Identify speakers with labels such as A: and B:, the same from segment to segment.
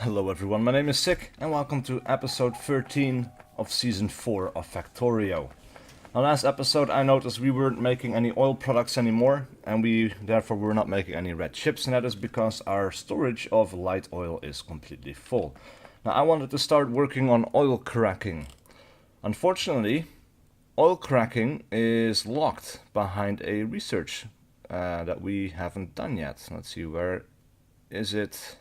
A: Hello everyone, my name is SiC and welcome to episode 13 of season 4 of Factorio. Now last episode I noticed we weren't making any oil products anymore and we therefore were not making any red chips, and that is because our storage of light oil is completely full. Now I wanted to start working on oil cracking. Unfortunately, oil cracking is locked behind a research that we haven't done yet. Let's see, where is it?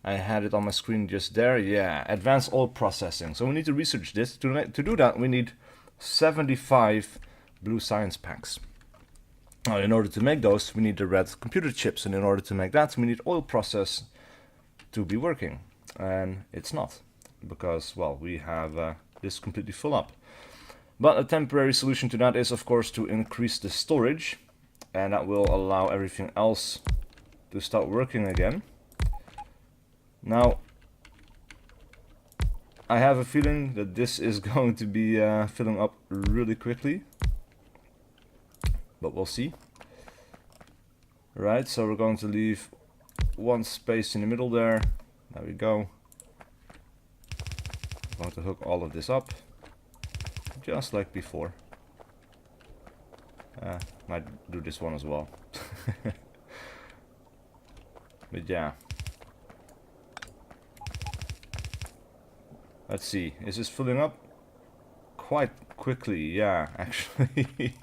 A: I had it on my screen just there. Yeah, advanced oil processing. So we need to research this. To do that, we need 75 blue science packs. Now, in order to make those, we need the red computer chips, and in order to make that, we need oil process to be working. And it's not, because, well, we have this completely full up. But a temporary solution to that is, of course, to increase the storage, and that will allow everything else to start working again. Now, I have a feeling that this is going to be filling up really quickly, but we'll see. Right, so we're going to leave one space in the middle there. There we go. I'm going to hook all of this up, just like before. Might do this one as well. But yeah. Let's see, is this filling up? Quite quickly, yeah, actually.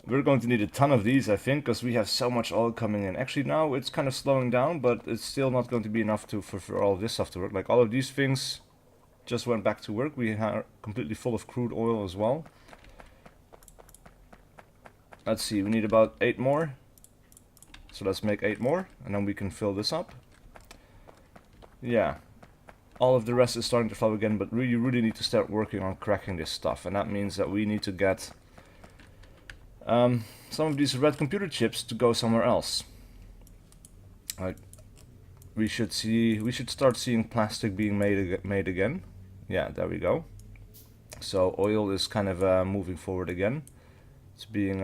A: We're going to need a ton of these, I think, because we have so much oil coming in. Actually, now it's kind of slowing down, but it's still not going to be enough for all of this stuff to work. Like, all of these things just went back to work. We are completely full of crude oil as well. Let's see, we need about 8 more. So let's make 8 more, and then we can fill this up. Yeah. All of the rest is starting to flow again, but you really need to start working on cracking this stuff, and that means that we need to get some of these red computer chips to go somewhere else. Like, we should start seeing plastic being made again. Yeah, there we go. So oil is kind of moving forward again. It's being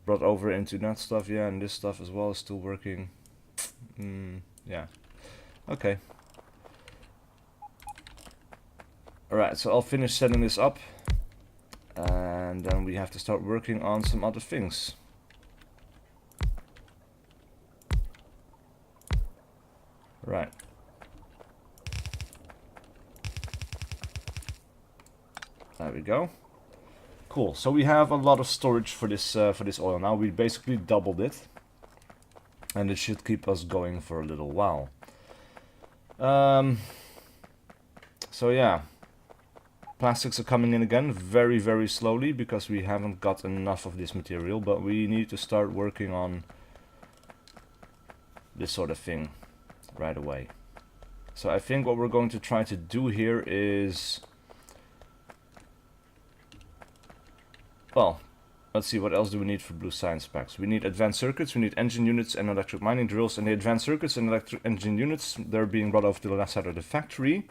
A: brought over into that stuff, yeah, and this stuff as well is still working. Yeah. Okay. Alright, so I'll finish setting this up, and then we have to start working on some other things. Right. There we go. Cool. So we have a lot of storage for this oil now. We basically doubled it, and it should keep us going for a little while. So yeah, plastics are coming in again very, very slowly because we haven't got enough of this material, but we need to start working on this sort of thing right away. So I think what we're going to try to do here is, well, let's see, what else do we need for blue science packs? We need advanced circuits, we need engine units and electric mining drills, and the advanced circuits and electric engine units, they're being brought over to the left side of the factory.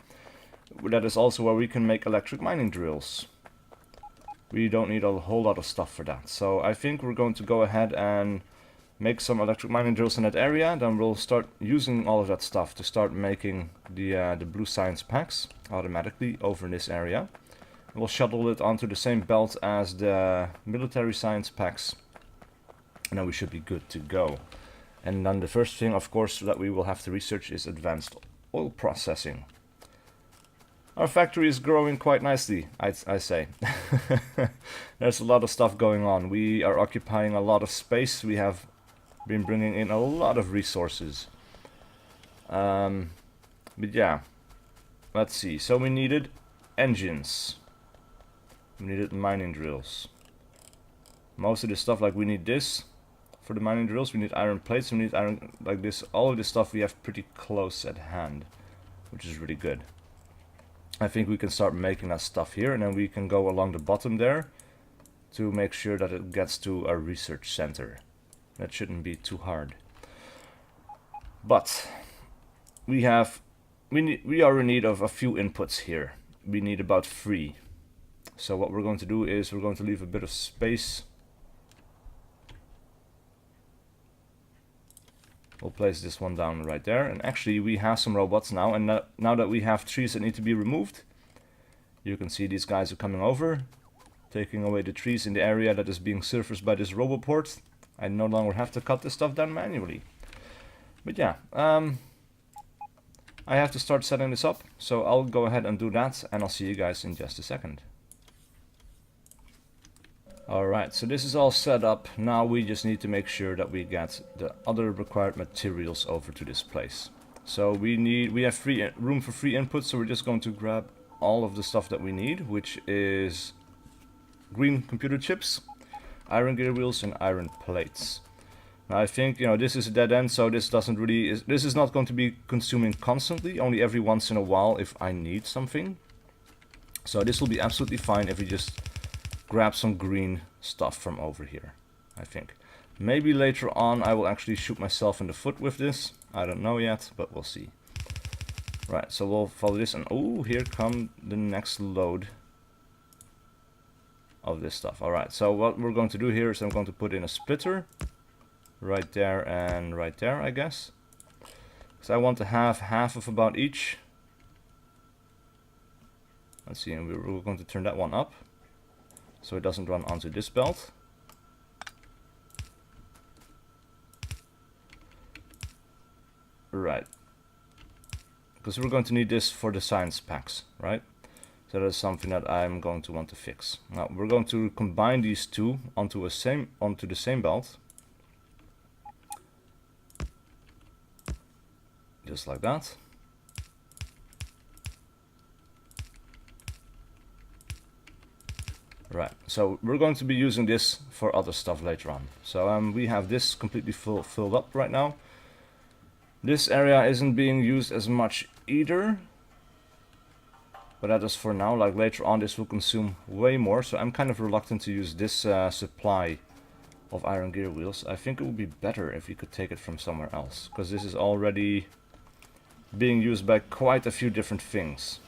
A: That is also where we can make electric mining drills. We don't need a whole lot of stuff for that. So I think we're going to go ahead and make some electric mining drills in that area. Then we'll start using all of that stuff to start making the blue science packs automatically over in this area. We'll shuttle it onto the same belt as the military science packs, and then we should be good to go. And then the first thing, of course, that we will have to research is advanced oil processing. Our factory is growing quite nicely, I say. There's a lot of stuff going on. We are occupying a lot of space. We have been bringing in a lot of resources. But yeah, let's see. So we needed engines. We needed mining drills. Most of the stuff, like we need this for the mining drills. We need iron plates. We need iron, like this. All of this stuff we have pretty close at hand, which is really good. I think we can start making that stuff here, and then we can go along the bottom there to make sure that it gets to a research center. That shouldn't be too hard. But we are in need of a few inputs here. We need about 3. So what we're going to do is we're going to leave a bit of space We'll place this one down right there. And actually we have some robots now, and now that we have trees that need to be removed, you can see these guys are coming over, taking away the trees in the area that is being surfaced by this roboport. I no longer have to cut this stuff down manually. But yeah, I have to start setting this up, so I'll go ahead and do that, and I'll see you guys in just a second. Alright, so this is all set up. Now we just need to make sure that we get the other required materials over to this place. So we have room for free input, so we're just going to grab all of the stuff that we need, which is green computer chips, iron gear wheels, and iron plates. Now I think, you know, this is a dead end, so this is not going to be consuming constantly, only every once in a while if I need something. So this will be absolutely fine if we just grab some green stuff from over here, I think. Maybe later on I will actually shoot myself in the foot with this. I don't know yet, but we'll see. Right, so we'll follow this, and oh, here come the next load of this stuff. Alright, so what we're going to do here is I'm going to put in a splitter right there and right there, I guess. Because I want to have half of about each. Let's see, and we're going to turn that one up so it doesn't run onto this belt. Right. Because we're going to need this for the science packs, right? So that's something that I'm going to want to fix. Now we're going to combine these two onto the same belt. Just like that. Right, so we're going to be using this for other stuff later on. So we have this completely filled up right now. This area isn't being used as much either, but that is for now. Like later on this will consume way more, so I'm kind of reluctant to use this supply of iron gear wheels. I think it would be better if we could take it from somewhere else, because this is already being used by quite a few different things,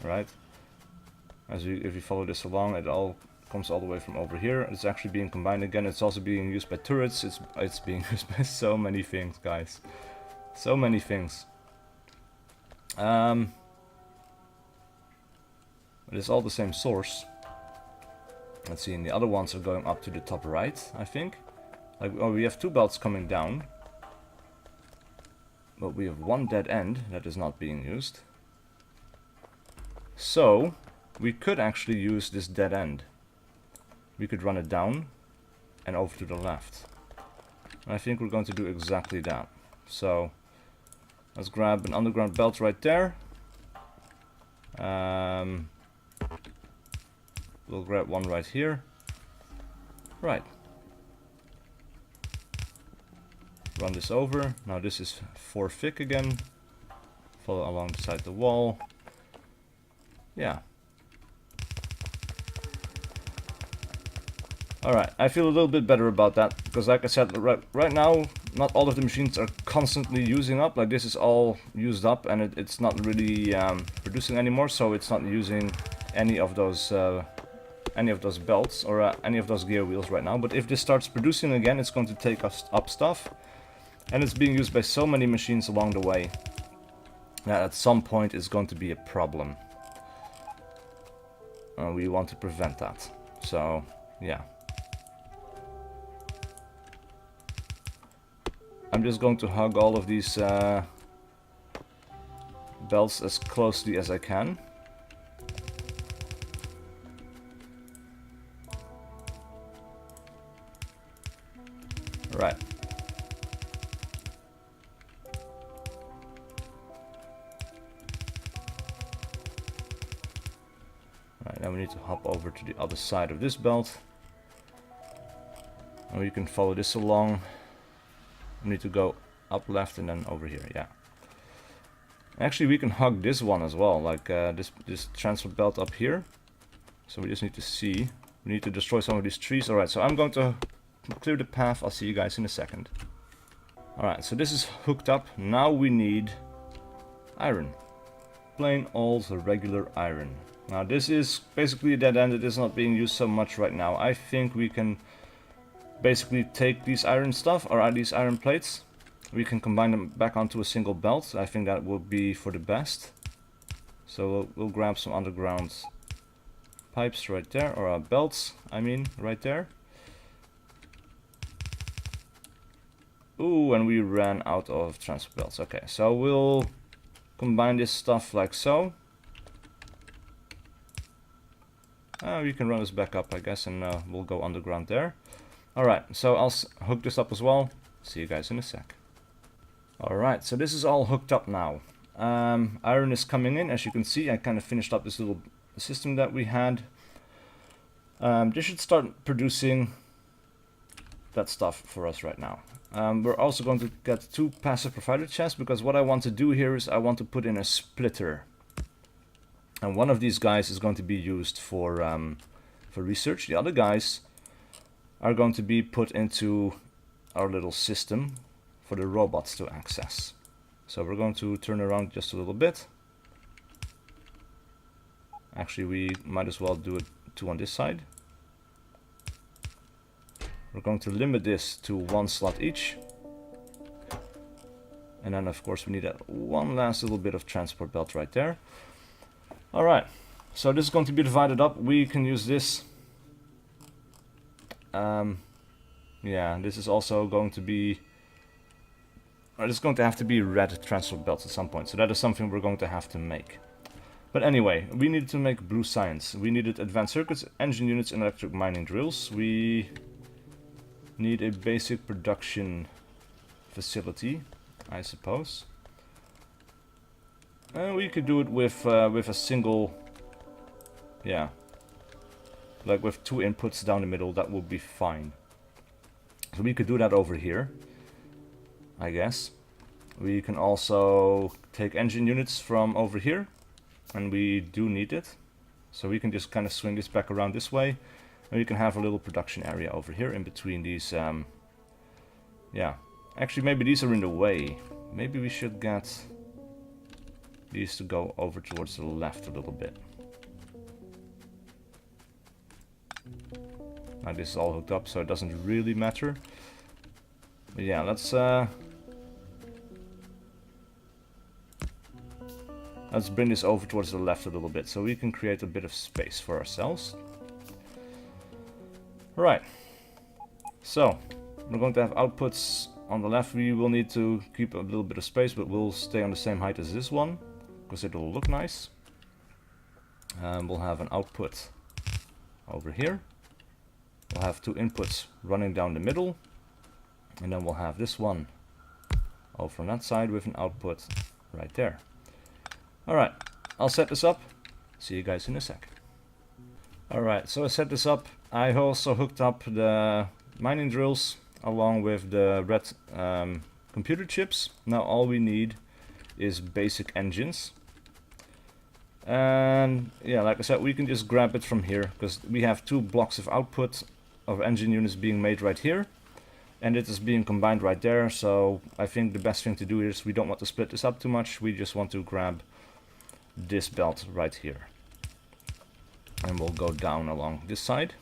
A: right? If you follow this along, it all comes all the way from over here. It's actually being combined again. It's also being used by turrets. It's being used by so many things, guys. So many things. But it's all the same source. Let's see, and the other ones are going up to the top right, I think. Like, oh, we have two belts coming down. But we have one dead end that is not being used. So we could actually use this dead end. We could run it down and over to the left. And I think we're going to do exactly that. So let's grab an underground belt right there. We'll grab one right here. Right. Run this over. Now this is 4 thick again. Follow alongside the wall. Yeah. Alright, I feel a little bit better about that, because like I said, right now, not all of the machines are constantly using up. Like this is all used up, and it's not really producing anymore, so it's not using any of those belts or any of those gear wheels right now. But if this starts producing again, it's going to take us up stuff, and it's being used by so many machines along the way that at some point it's going to be a problem. We want to prevent that. So yeah. I'm just going to hug all of these belts as closely as I can. Right. Right, now we need to hop over to the other side of this belt. And we can follow this along. We need to go up left and then over here, yeah. Actually, we can hug this one as well, like this transfer belt up here. So we just need to see. We need to destroy some of these trees. Alright, so I'm going to clear the path. I'll see you guys in a second. Alright, so this is hooked up. Now we need iron. Plain old regular iron. Now this is basically a dead end. It is not being used so much right now. I think we can basically take these iron stuff, or these iron plates, we can combine them back onto a single belt. I think that would be for the best. So we'll grab some underground pipes right there, or belts, I mean, right there. Ooh, and we ran out of transfer belts. Okay, so we'll combine this stuff like so. We can run this back up, I guess, and we'll go underground there. Alright, so I'll hook this up as well. See you guys in a sec. Alright, so this is all hooked up now. Iron is coming in, as you can see. I kind of finished up this little system that we had. This should start producing that stuff for us right now. We're also going to get 2 passive provider chests, because what I want to do here is I want to put in a splitter. And one of these guys is going to be used for research. The other guys are going to be put into our little system for the robots to access. So we're going to turn around just a little bit. Actually, we might as well do it 2 on this side. We're going to limit this to 1 slot each. And then of course we need that one last little bit of transport belt right there. Alright, so this is going to be divided up. We can use this. Yeah, this is also going to be... It's going to have to be red transport belts at some point. So that is something we're going to have to make. But anyway, we needed to make blue science. We needed advanced circuits, engine units, and electric mining drills. We need a basic production facility, I suppose. And we could do it with a single, yeah, like with 2 inputs down the middle. That would be fine. So we could do that over here, I guess. We can also take engine units from over here, and we do need it. So we can just kind of swing this back around this way, and we can have a little production area over here in between these. Yeah, actually maybe these are in the way. Maybe we should get these to go over towards the left a little bit. Now this is all hooked up, so it doesn't really matter. But yeah, let's bring this over towards the left a little bit, so we can create a bit of space for ourselves. Right. So we're going to have outputs on the left. We will need to keep a little bit of space, but we'll stay on the same height as this one, because it will look nice. We'll have an output over here. We'll have 2 inputs running down the middle, and then we'll have this one over on that side with an output right there. Alright, I'll set this up. See you guys in a sec. Alright, so I set this up. I also hooked up the mining drills along with the red computer chips. Now all we need is basic engines. And yeah, like I said, we can just grab it from here, because we have 2 blocks of output of engine units being made right here, and it is being combined right there. So I think the best thing to do is, we don't want to split this up too much. We just want to grab this belt right here, and we'll go down along this side,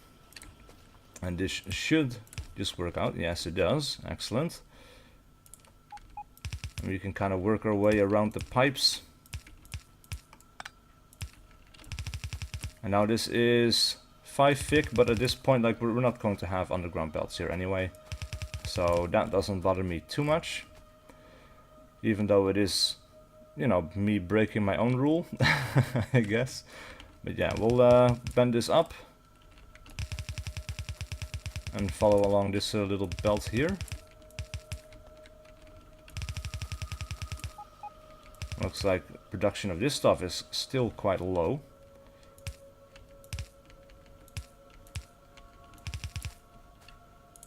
A: and this should just work out. Yes, it does. Excellent. And we can kind of work our way around the pipes. And now this is 5 thick, but at this point, like, we're not going to have underground belts here anyway, so that doesn't bother me too much, even though it is, you know, me breaking my own rule, I guess. But yeah, we'll bend this up and follow along this little belt here. Looks like production of this stuff is still quite low.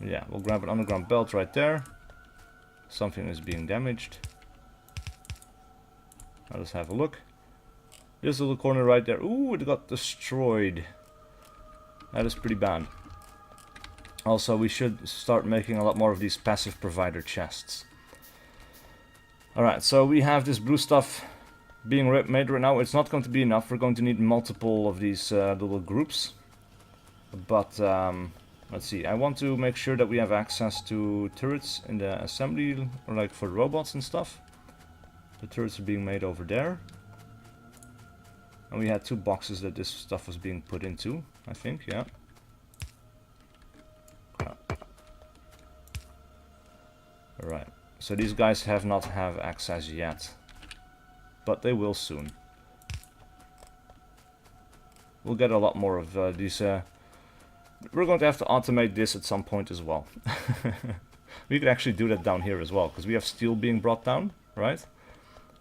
A: Yeah, we'll grab an underground belt right there. Something is being damaged. Let's have a look. This little corner right there. Ooh, it got destroyed. That is pretty bad. Also, we should start making a lot more of these passive provider chests. Alright, so we have this blue stuff being made right now. It's not going to be enough. We're going to need multiple of these little groups. But Let's see, I want to make sure that we have access to turrets in the assembly, or like for robots and stuff. The turrets are being made over there. And we had 2 boxes that this stuff was being put into, I think, yeah. Alright, so these guys have not have access yet. But they will soon. We'll get a lot more of these. We're going to have to automate this at some point as well. We could actually do that down here as well, because we have steel being brought down, right?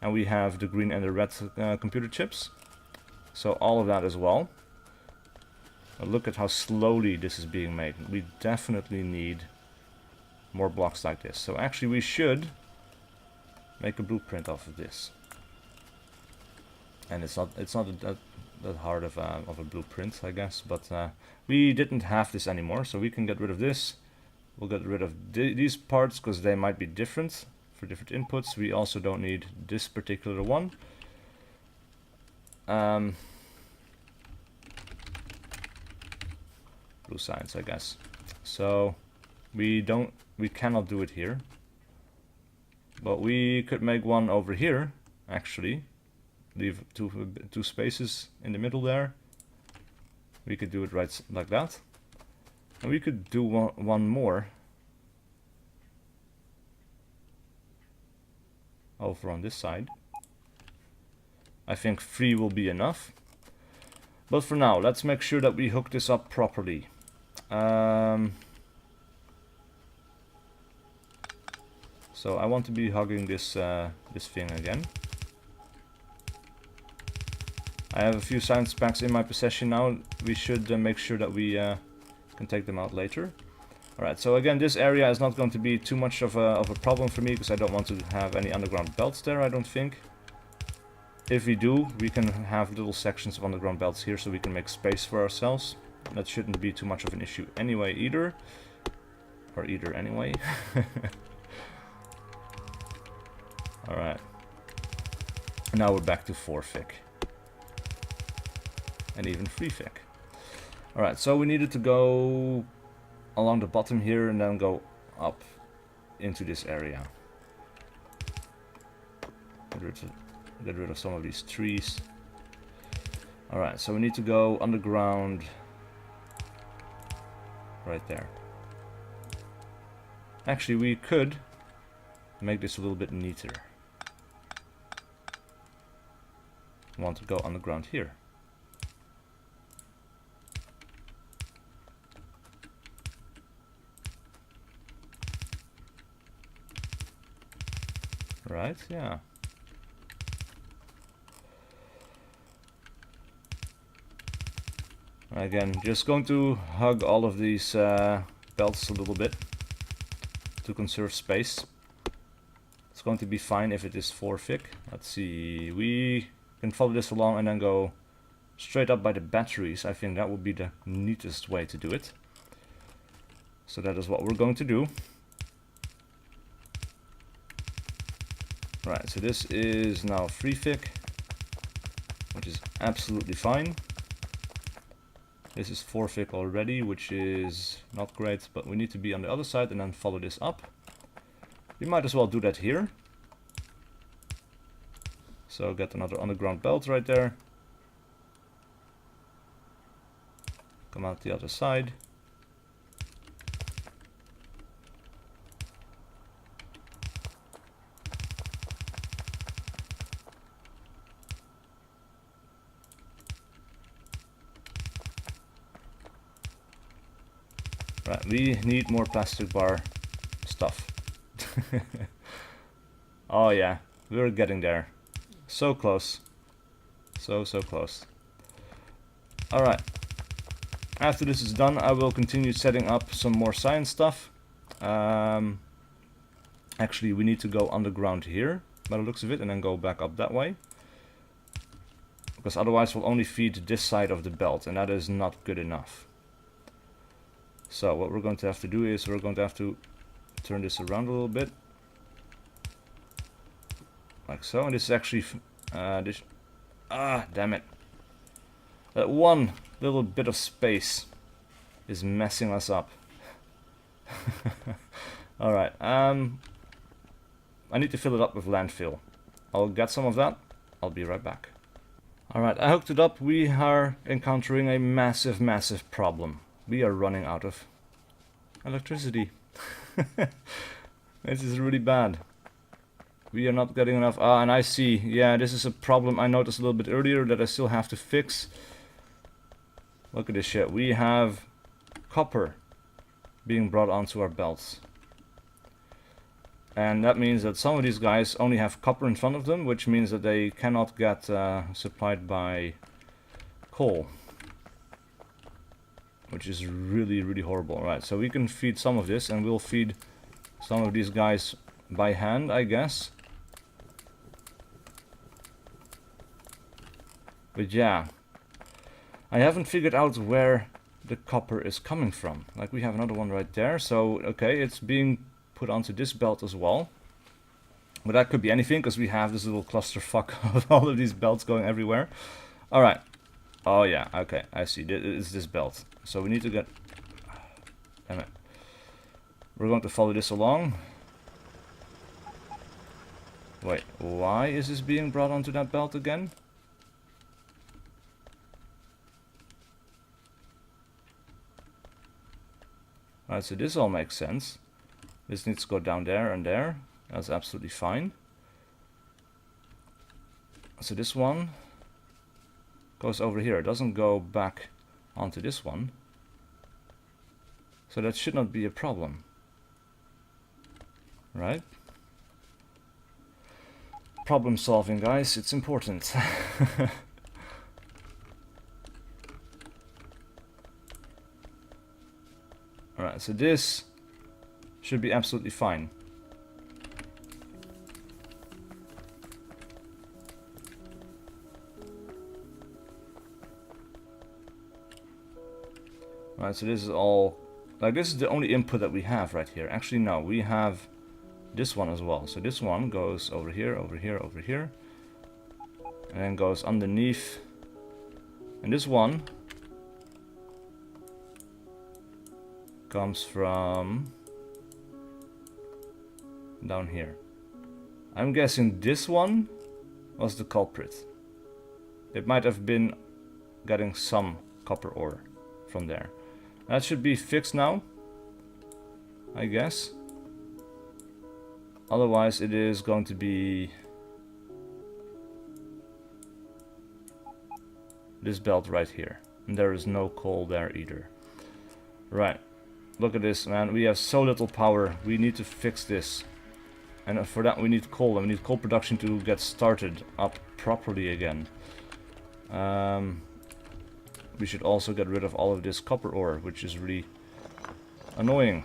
A: And we have the green and the red computer chips. So all of that as well. But look at how slowly this is being made. We definitely need more blocks like this. So actually we should make a blueprint off of this. And it's not that hard of a blueprint, I guess, but we didn't have this anymore, so we can get rid of this. We'll get rid of these parts because they might be different for different inputs. We also don't need this particular one. Blue science, I guess. So we cannot do it here, but we could make one over here actually. Leave two spaces in the middle there. We could do it right like that. And we could do one more over on this side. I think 3 will be enough. But for now, let's make sure that we hook this up properly. So I want to be hugging this thing again. I have a few science packs in my possession now. We should make sure that we can take them out later. Alright, so again, this area is not going to be too much of a problem for me, because I don't want to have any underground belts there, I don't think. If we do, we can have little sections of underground belts here, so we can make space for ourselves. That shouldn't be too much of an issue anyway, either. Or either anyway. Alright. Now we're back to 4 thick. And even 3 thick. Alright, so we needed to go along the bottom here and then go up into this area. Get rid of some of these trees. Alright, so we need to go underground right there. Actually, we could make this a little bit neater. I want to go underground here. Right, yeah. Again, just going to hug all of these belts a little bit to conserve space. It's going to be fine if it is 4 thick. Let's see, we can follow this along and then go straight up by the batteries. I think that would be the neatest way to do it. So that is what we're going to do. Right, so this is now 3 thick, which is absolutely fine. This is 4 thick already, which is not great, but we need to be on the other side and then follow this up. We might as well do that here. So get another underground belt right there. Come out the other side. Right, we need more plastic bar stuff. Oh yeah, we're getting there. So close. So close. Alright. After this is done, I will continue setting up some more science stuff. Actually, we need to go underground here, by the looks of it, and then go back up that way. Because otherwise we'll only feed this side of the belt, and that is not good enough. So what we're going to have to do is we're going to have to turn this around a little bit. Like so, and this is actually damn it. That one little bit of space is messing us up. Alright, I need to fill it up with landfill. I'll get some of that. I'll be right back. Alright, I hooked it up. We are encountering a massive, massive problem. We are running out of electricity. This is really bad. We are not getting enough. Ah, and I see. Yeah, this is a problem I noticed a little bit earlier that I still have to fix. Look at this shit. We have copper being brought onto our belts. And that means that some of these guys only have copper in front of them, which means that they cannot get supplied by coal. Which is really, really horrible. Right, so we can feed some of this, and we'll feed some of these guys by hand, I guess. But yeah, I haven't figured out where the copper is coming from. Like, we have another one right there, so okay, it's being put onto this belt as well. But that could be anything, because we have this little clusterfuck of all of these belts going everywhere. Alright. Oh yeah, okay, I see. It's this belt. So we need to get... Damn it. We're going to follow this along. Wait, why is this being brought onto that belt again? Alright, so this all makes sense. This needs to go down there and there. That's absolutely fine. So this one goes over here. It doesn't go back onto this one. So that should not be a problem. Right? Problem solving, guys. It's important. Alright, so this should be absolutely fine. Alright, so this is all... Like, this is the only input that we have right here. Actually, no, we have this one as well. So this one goes over here, over here, over here. And then goes underneath. And this one comes from down here. I'm guessing this one was the culprit. It might have been getting some copper ore from there. That should be fixed now, I guess. Otherwise it is going to be this belt right here. And there is no coal there either. Right. Look at this, man. We have so little power. We need to fix this. And for that we need coal. And we need coal production to get started up properly again. We should also get rid of all of this copper ore, which is really annoying.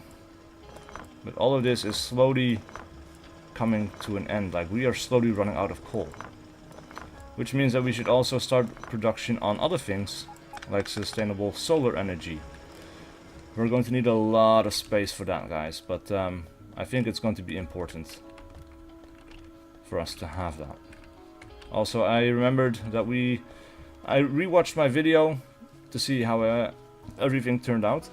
A: But all of this is slowly coming to an end. Like, we are slowly running out of coal. Which means that we should also start production on other things, like sustainable solar energy. We're going to need a lot of space for that, guys. But I think it's going to be important for us to have that. Also, I remembered that I rewatched my video to see how everything turned out.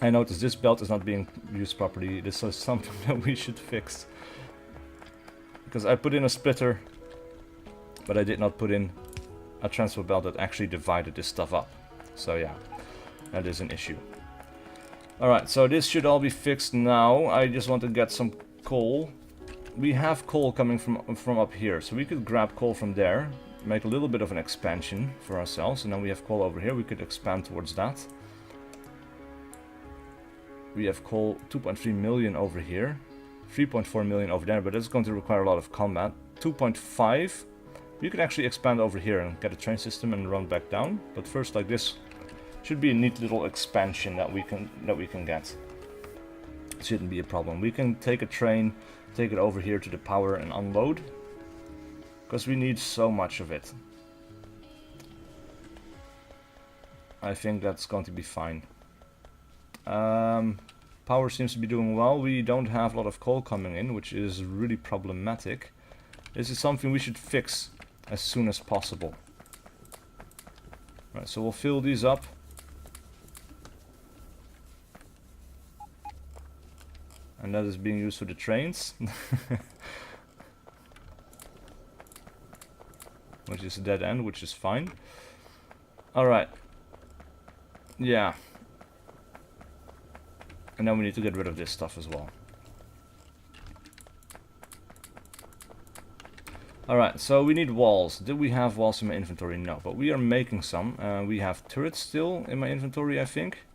A: I noticed this belt is not being used properly. This is something that we should fix. Because I put in a splitter, but I did not put in a transfer belt that actually divided this stuff up. So yeah, that is an issue. Alright, so this should all be fixed now. I just want to get some coal. We have coal coming from up here, so we could grab coal from there. Make a little bit of an expansion for ourselves, and then we have coal over here. We could expand towards that. We have coal 2.3 million over here, 3.4 million over there, but that's going to require a lot of combat. 2.5. We could actually expand over here and get a train system and run back down. But first, like, this should be a neat little expansion that we can get. It shouldn't be a problem. We can take a train, take it over here to the power and unload. Because we need so much of it. I think that's going to be fine. Power seems to be doing well. We don't have a lot of coal coming in, which is really problematic. This is something we should fix as soon as possible. Right, so we'll fill these up. and that is being used for the trains. Which is a dead end, which is fine. Alright. Yeah. And then we need to get rid of this stuff as well. Alright, so we need walls. Did we have walls in my inventory? No, but we are making some. We have turrets still in my inventory, I think.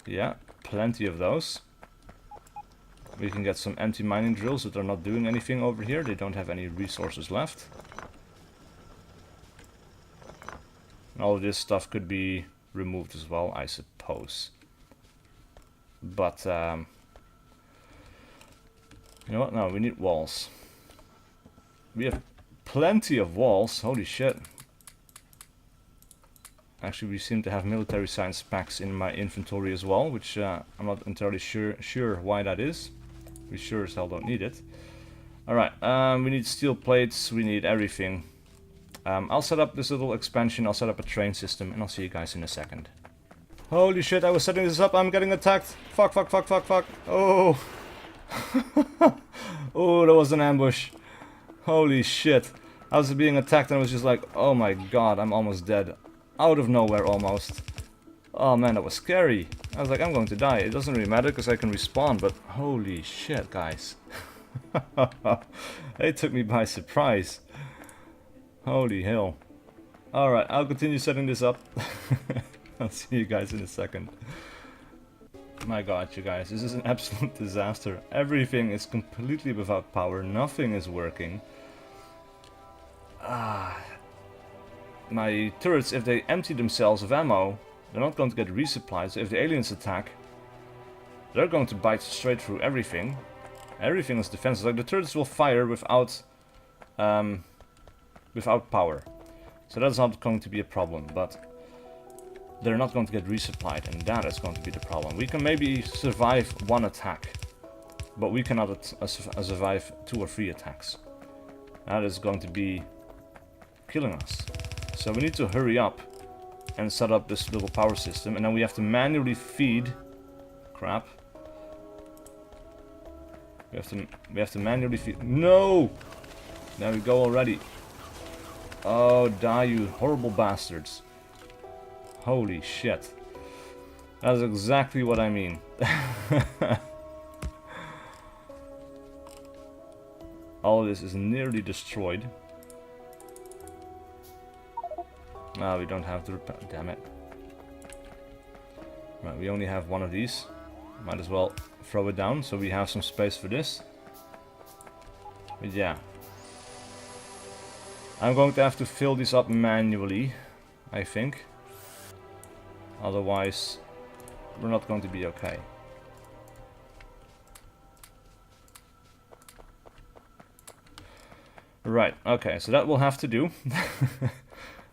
A: Yeah, plenty of those. We can get some empty mining drills that are not doing anything over here. They don't have any resources left. And all of this stuff could be removed as well, I suppose. But, you know what? No, we need walls. We have plenty of walls. Holy shit. Actually, we seem to have military science packs in my inventory as well, which I'm not entirely sure why that is. We sure as hell don't need it. Alright, we need steel plates, we need everything. I'll set up this little expansion, I'll set up a train system, and I'll see you guys in a second. Holy shit, I was setting this up, I'm getting attacked. Fuck, fuck, fuck, fuck, fuck. Oh. Oh, that was an ambush. Holy shit. I was being attacked and I was just like, oh my god, I'm almost dead. Out of nowhere almost. Oh man, that was scary. I was like, I'm going to die. It doesn't really matter because I can respawn, but holy shit, guys. They took me by surprise. Holy hell. Alright, I'll continue setting this up. I'll see you guys in a second. My god, you guys, this is an absolute disaster. Everything is completely without power. Nothing is working. My turrets, if they empty themselves of ammo, they're not going to get resupplied. So if the aliens attack, they're going to bite straight through everything. Everything is defenseless. Like the turrets will fire without power. So that's not going to be a problem, but they're not going to get resupplied, and that is going to be the problem. We can maybe survive one attack, but we cannot survive 2 or 3 attacks. That is going to be killing us. So we need to hurry up and set up this little power system, and then we have to manually feed. Crap. We have to manually feed. No! There we go already. Oh, die, you horrible bastards. Holy shit. That's exactly what I mean. All of this is nearly destroyed. Ah, we don't have the repair. Damn it. Right, we only have one of these. Might as well throw it down so we have some space for this. But yeah. I'm going to have to fill these up manually, I think. Otherwise, we're not going to be okay. Right, okay, so that will have to do.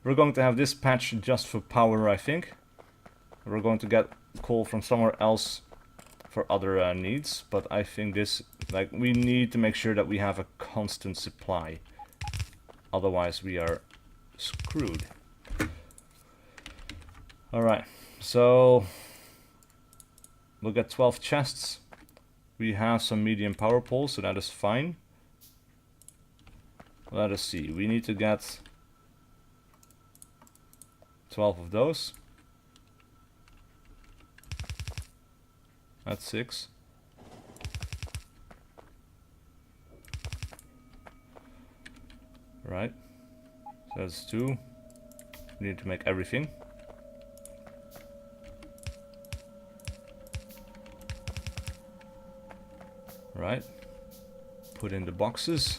A: We're going to have this patch just for power, I think. We're going to get coal from somewhere else for other needs, but I think this, like, we need to make sure that we have a constant supply. Otherwise, we are screwed. Alright, so we'll get 12 chests. We have some medium power poles, so that is fine. Let us see, we need to get 12 of those. That's 6. Right, so that's 2. We need to make everything. Right, put in the boxes.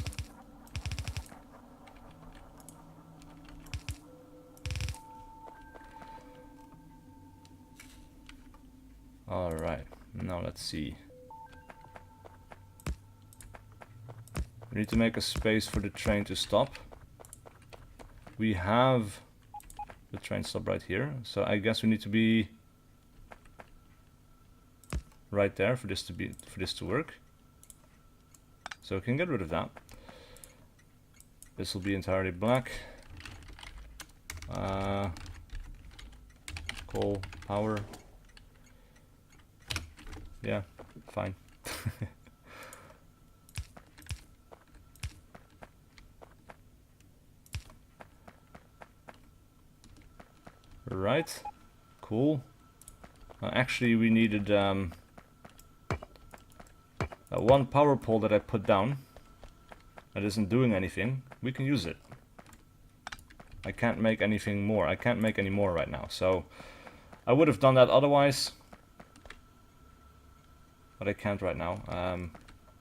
A: Alright, now let's see. We need to make a space for the train to stop. We have the train stop right here, so I guess we need to be right there for this to work. So we can get rid of that. This will be entirely black. Coal, power. Yeah, fine. Right, cool. Actually, we needed one power pole that I put down that isn't doing anything. We can use it. I can't make anything more. I can't make any more right now. So I would have done that otherwise, but I can't right now.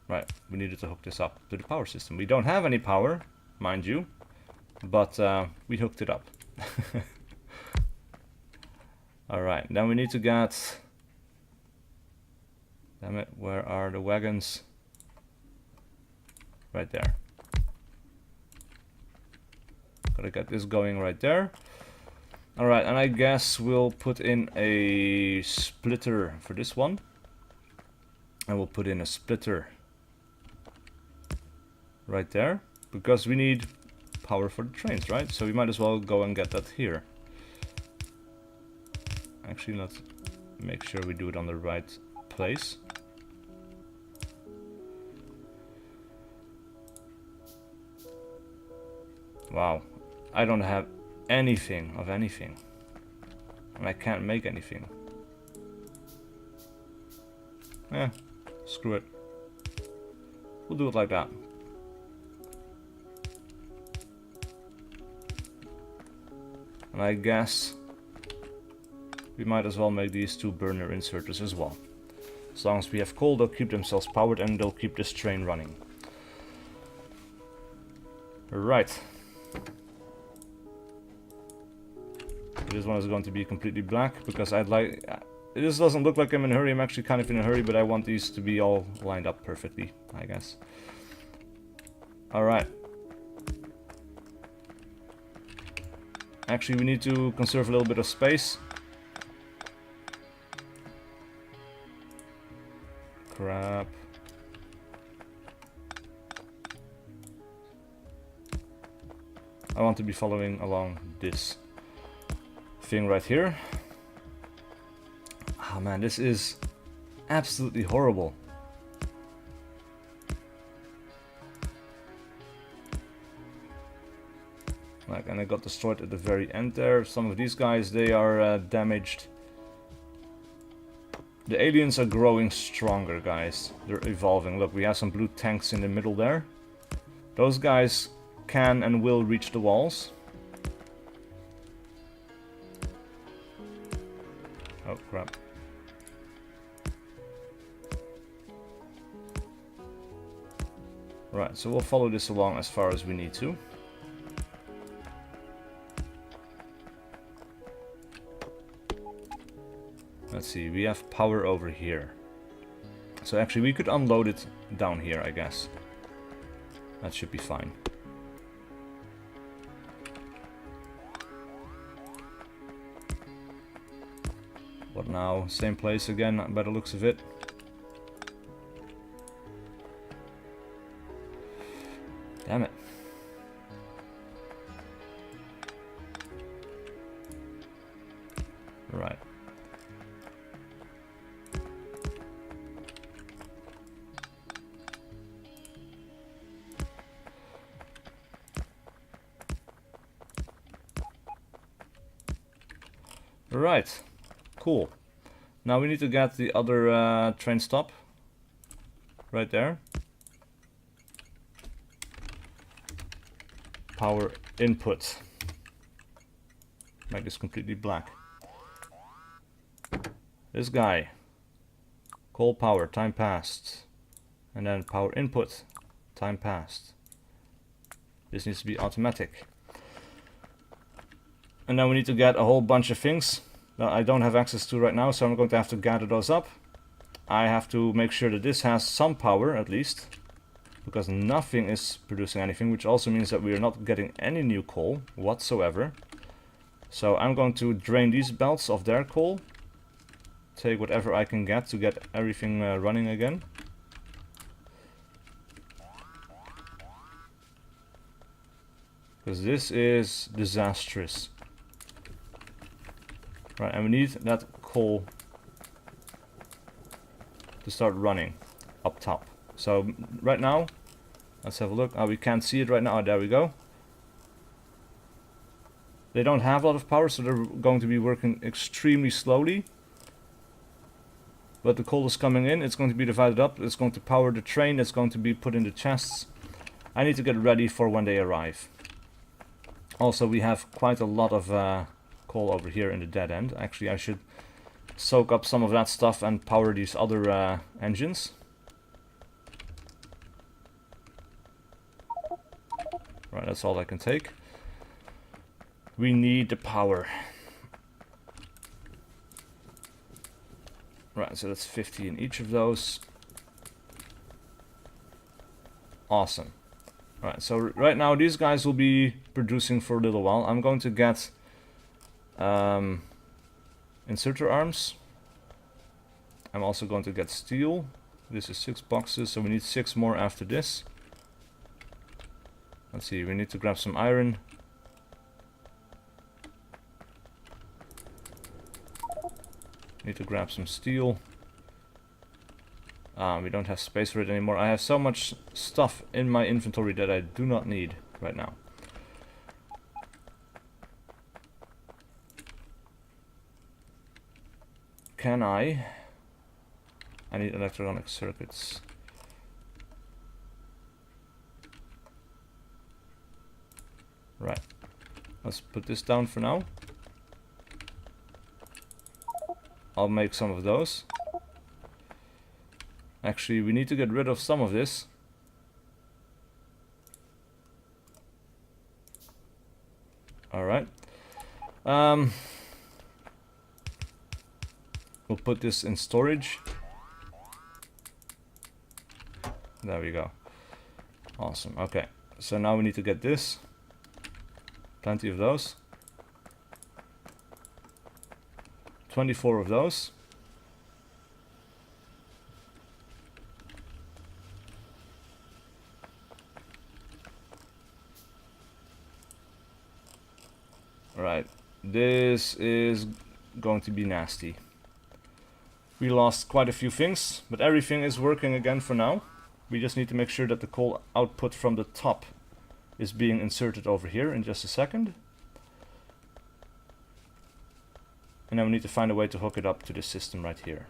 A: Right, we needed to hook this up to the power system. We don't have any power, mind you, but we hooked it up. Alright, then we need to get... Damn it, where are the wagons? Right there. Gotta get this going right there. Alright, and I guess we'll put in a splitter for this one. And we'll put in a splitter right there. Because we need power for the trains, right? So we might as well go and get that here. Actually, let's make sure we do it on the right place. Wow, I don't have anything of anything. And I can't make anything. Eh, screw it. We'll do it like that. And I guess we might as well make these two burner inserters as well. As long as we have coal, they'll keep themselves powered and they'll keep this train running. Right. This one is going to be completely black because I'd like... This doesn't look like I'm in a hurry. I'm actually kind of in a hurry, but I want these to be all lined up perfectly, I guess. Alright. Actually, we need to conserve a little bit of space. Crap. I want to be following along this thing right here. Oh man, this is absolutely horrible. Like, and I got destroyed at the very end there. Some of these guys, they are damaged. The aliens are growing stronger, guys. They're evolving. Look, we have some blue tanks in the middle there. Those guys can and will reach the walls. Oh, crap. Right, so we'll follow this along as far as we need to. Let's see, we have power over here. So actually we could unload it down here, I guess. That should be fine. What now? Same place again, by the looks of it. Damn it. Right. Right. Cool. Now we need to get the other train stop. Right there. Power input. Make this completely black. This guy. Coal power, time passed. And then power input, time passed. This needs to be automatic. And now we need to get a whole bunch of things that I don't have access to right now, so I'm going to have to gather those up. I have to make sure that this has some power at least, because nothing is producing anything, which also means that we are not getting any new coal whatsoever. So I'm going to drain these belts of their coal, take whatever I can get to get everything running again. Because this is disastrous. Right, and we need that coal to to start running up top. So right now, let's have a look. Oh, we can't see it right now. Oh, there we go. They don't have a lot of power, so they're going to be working extremely slowly. But the coal is coming in, it's going to be divided up, it's going to power the train, it's going to be put in the chests. I need to get ready for when they arrive. Also, we have quite a lot of coal over here in the dead end. Actually, I should soak up some of that stuff and power these other engines. Right, that's all I can take. We need the power. Right, so that's 50 in each of those. Awesome. Right, so right now these guys will be producing for a little while. I'm going to get inserter arms. I'm also going to get steel. This is 6 boxes, so we need 6 more after this. Let's see, we need to grab some iron. Need to grab some steel. We don't have space for it anymore. I have so much stuff in my inventory that I do not need right now. Can I need electronic circuits. Right. Let's put this down for now. I'll make some of those. Actually, we need to get rid of some of this. Alright. We'll put this in storage. There we go. Awesome. Okay. So now we need to get this. Plenty of those. 24 of those. Right, this is going to be nasty. We lost quite a few things, but everything is working again for now. We just need to make sure that the coal output from the top is being inserted over here in just a second. And then we need to find a way to hook it up to the system right here.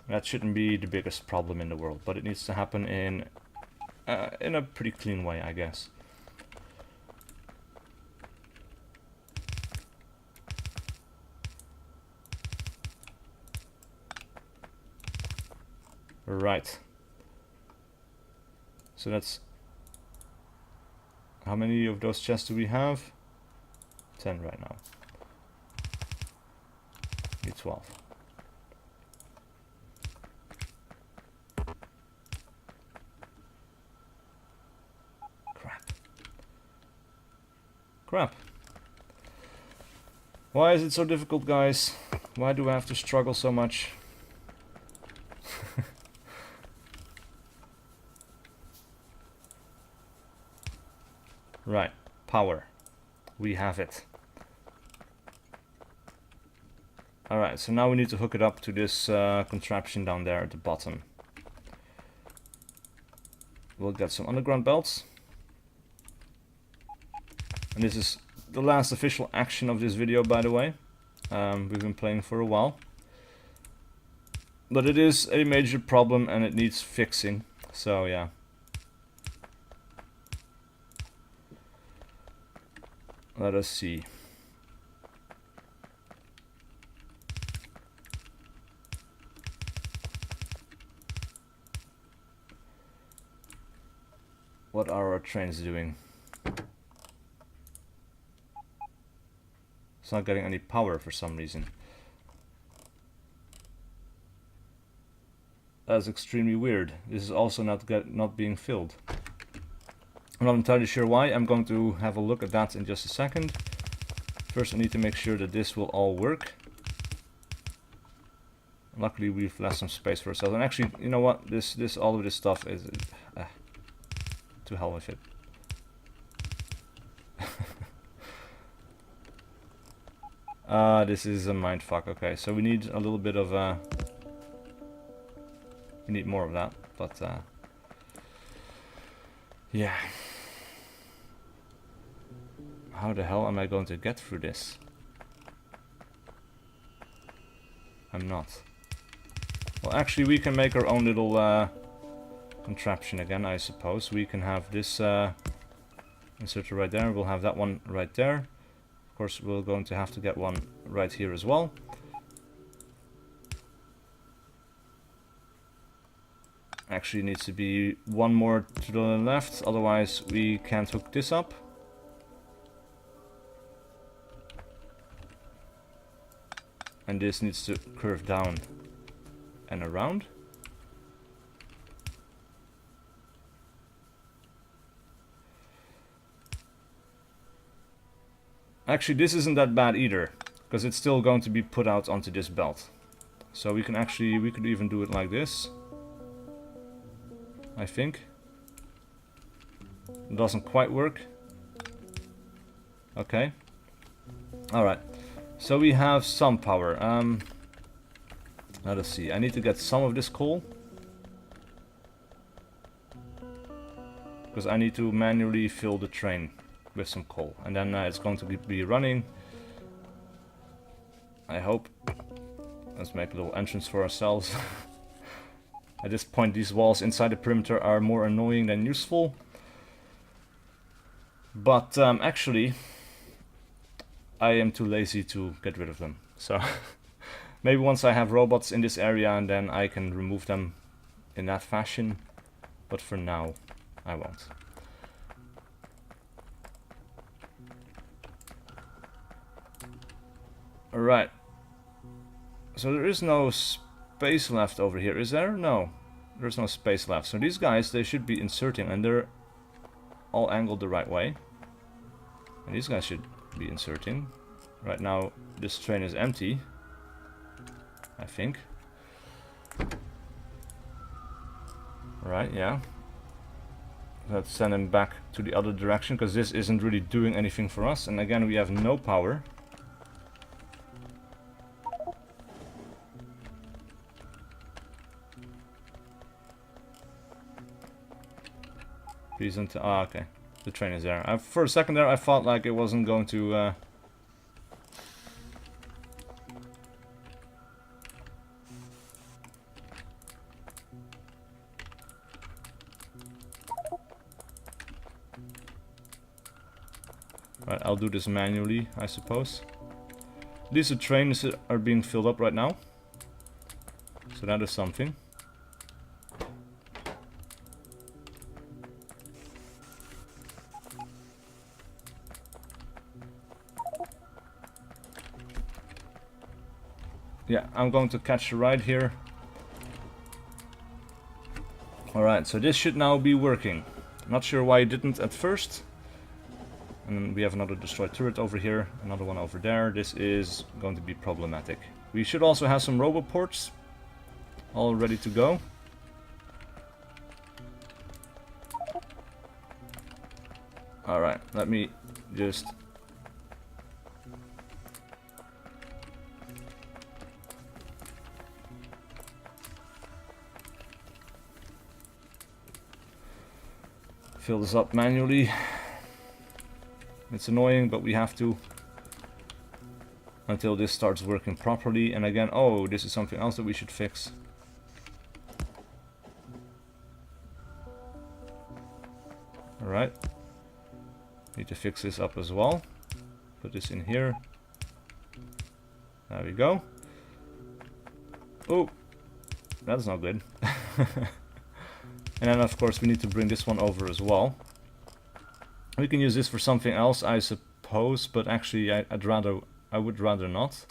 A: That shouldn't be the biggest problem in the world, but it needs to happen in a pretty clean way, I guess. Right. So that's... How many of those chests do we have? 10 right now. Need 12. Crap. Why is it so difficult, guys? Why do I have to struggle so much? Right, power. We have it. Alright, so now we need to hook it up to this contraption down there at the bottom. We'll get some underground belts. And this is the last official action of this video, by the way. We've been playing for a while. But it is a major problem and it needs fixing. So yeah. Let us see. What are our trains doing? It's not getting any power for some reason. That's extremely weird. This is also not being filled. I'm not entirely sure why. I'm going to have a look at that in just a second. First I need to make sure that this will all work. Luckily we've left some space for ourselves. And actually, you know what? All of this stuff is... to hell with it. This is a mindfuck. Okay, so we need a little bit of we need more of that, but yeah. How the hell am I going to get through this? I'm not. Well, actually, we can make our own little contraption again, I suppose. We can have this inserted right there. We'll have that one right there. Of course, we're going to have to get one right here as well. Actually needs to be one more to the left, otherwise we can't hook this up. And this needs to curve down and around. Actually, this isn't that bad either, because it's still going to be put out onto this belt. So we can actually, we could even do it like this, I think. It doesn't quite work. Okay. Alright. So we have some power. Let us see. I need to get some of this coal, because I need to manually fill the train with some coal, and then it's going to be running, I hope. Let's make a little entrance for ourselves. At this point, these walls inside the perimeter are more annoying than useful, but actually I am too lazy to get rid of them, so maybe once I have robots in this area, and then I can remove them in that fashion, but for now I won't. Alright, so there is no space left over here, is there? No, there's no space left. So these guys, they should be inserting, and they're all angled the right way. And these guys should be inserting. Right now, this train is empty, I think. Right, yeah. Let's send him back to the other direction, because this isn't really doing anything for us. And again, we have no power. Please don't. Ah, okay. The train is there. For a second there, I thought like it wasn't going to. Right, I'll do this manually, I suppose. These trains are being filled up right now, so that is something. Yeah, I'm going to catch a ride here. Alright, so this should now be working. Not sure why it didn't at first. And then we have another destroyed turret over here, another one over there. This is going to be problematic. We should also have some roboports all ready to go. Alright, let me just... fill this up manually. It's annoying, but we have to until this starts working properly. And again, oh, this is something else that we should fix. Alright. Need to fix this up as well. Put this in here. There we go. Oh, that's not good. And then of course we need to bring this one over as well. We can use this for something else, I suppose, but actually I would rather not.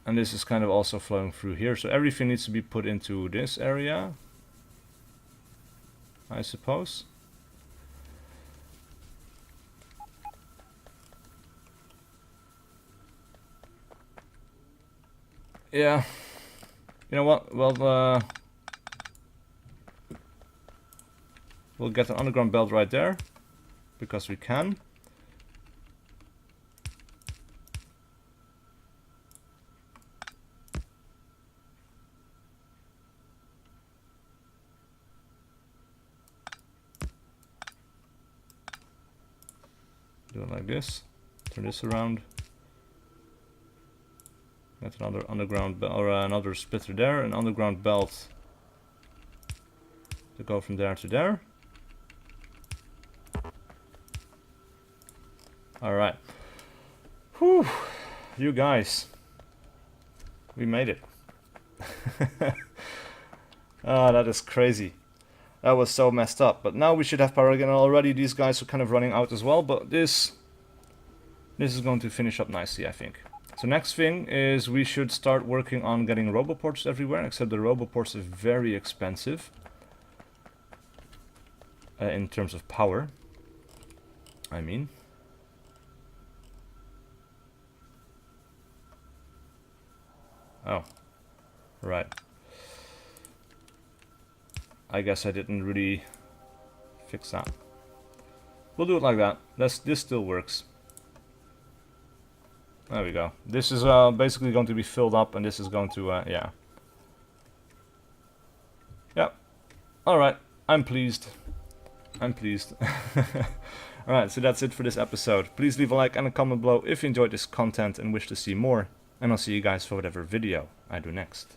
A: And this is kind of also flowing through here, so everything needs to be put into this area, I suppose. Yeah. You know what? Well, we'll get an underground belt right there, because we can. Do it like this. Turn this around. Get another underground or another splitter there, an underground belt to go from there to there. Alright. Whew. You guys. We made it. Ah, that is crazy. That was so messed up. But now we should have power again already. These guys are kind of running out as well. But this is going to finish up nicely, I think. So next thing is we should start working on getting roboports everywhere. Except the roboports are very expensive. In terms of power. I mean. Oh. Right. I guess I didn't really fix that. We'll do it like that. This still works. There we go. This is basically going to be filled up, and this is going to, yeah. Yep. Alright. I'm pleased. I'm pleased. Alright, so that's it for this episode. Please leave a like and a comment below if you enjoyed this content and wish to see more. And I'll see you guys for whatever video I do next.